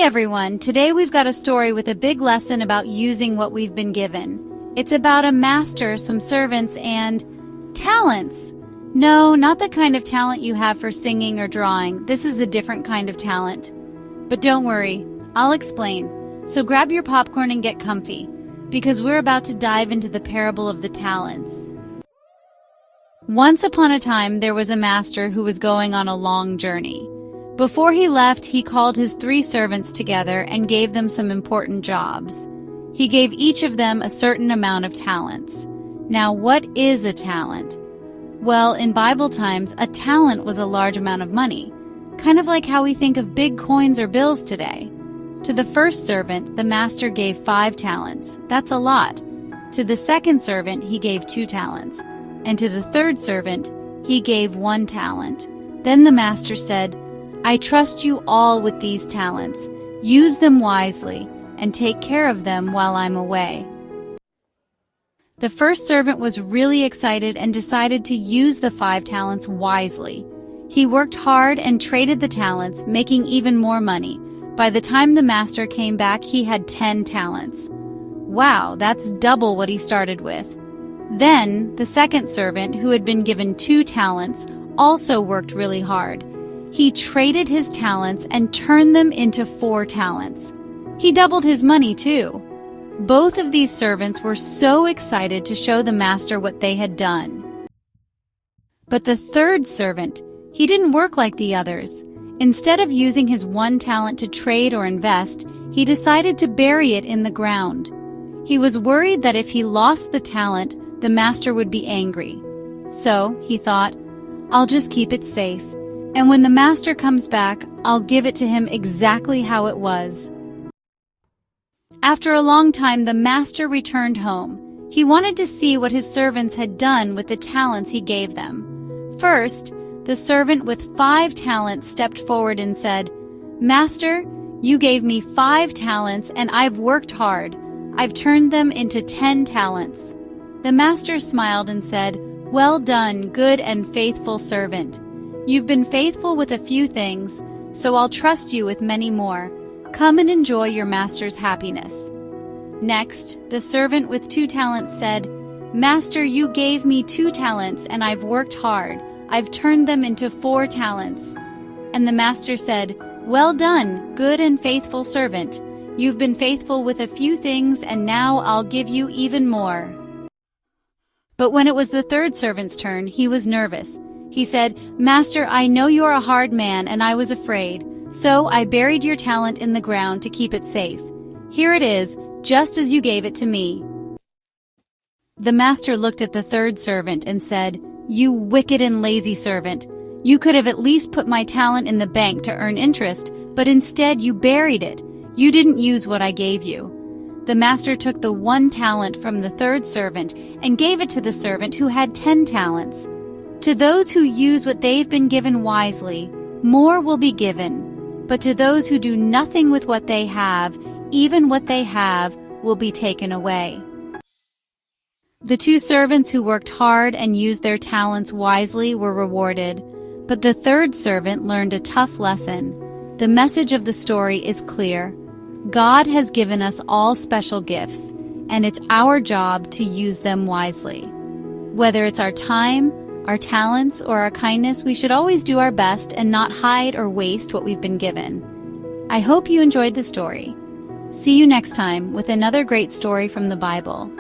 everyone, today we've got a story with a big lesson about using what we've been given. It's about a master, some servants, and talents. No, not the kind of talent you have for singing or drawing. This is a different kind of talent. But don't worry, I'll explain. So grab your popcorn and get comfy, because we're about to dive into the parable of the talents. Once upon a time, there was a master who was going on a long journey. Before he left, he called his 3 servants together and gave them some important jobs. He gave each of them a certain amount of talents. Now, what is a talent? Well, in Bible times, a talent was a large amount of money, kind of like how we think of big coins or bills today. To the first servant, the master gave 5 talents. That's a lot. To the second servant, he gave 2 talents. And to the third servant, he gave 1 talent. Then the master said, "I trust you all with these talents. Use them wisely, and take care of them while I'm away." The first servant was really excited and decided to use the 5 talents wisely. He worked hard and traded the talents, making even more money. By the time the master came back, he had 10 talents. Wow, that's double what he started with. Then, the second servant, who had been given 2 talents, also worked really hard. He traded his talents and turned them into 4 talents. He doubled his money too. Both of these servants were so excited to show the master what they had done. But the third servant, he didn't work like the others. Instead of using his 1 talent to trade or invest, he decided to bury it in the ground. He was worried that if he lost the talent, the master would be angry. So, he thought, I'll just keep it safe. And when the master comes back, I'll give it to him exactly how it was. After a long time, the master returned home. He wanted to see what his servants had done with the talents he gave them. First, the servant with 5 talents stepped forward and said, "Master, you gave me 5 talents and I've worked hard. I've turned them into 10 talents. The master smiled and said, "Well done, good and faithful servant. You've been faithful with a few things, so I'll trust you with many more. Come and enjoy your master's happiness." Next, the servant with 2 talents said, "Master, you gave me 2 talents and I've worked hard. I've turned them into 4 talents." And the master said, "Well done, good and faithful servant. You've been faithful with a few things and now I'll give you even more." But when it was the third servant's turn, he was nervous. He said, "Master, I know you're a hard man and I was afraid. So I buried your talent in the ground to keep it safe. Here it is, just as you gave it to me." The master looked at the third servant and said, "You wicked and lazy servant. You could have at least put my talent in the bank to earn interest, but instead you buried it. You didn't use what I gave you." The master took the 1 talent from the third servant and gave it to the servant who had 10 talents. To those who use what they've been given wisely, more will be given. But to those who do nothing with what they have, even what they have will be taken away. The 2 servants who worked hard and used their talents wisely were rewarded, but the third servant learned a tough lesson. The message of the story is clear. God has given us all special gifts, and it's our job to use them wisely. Whether it's our time, our talents, or our kindness, we should always do our best and not hide or waste what we've been given. I hope you enjoyed the story. See you next time with another great story from the Bible.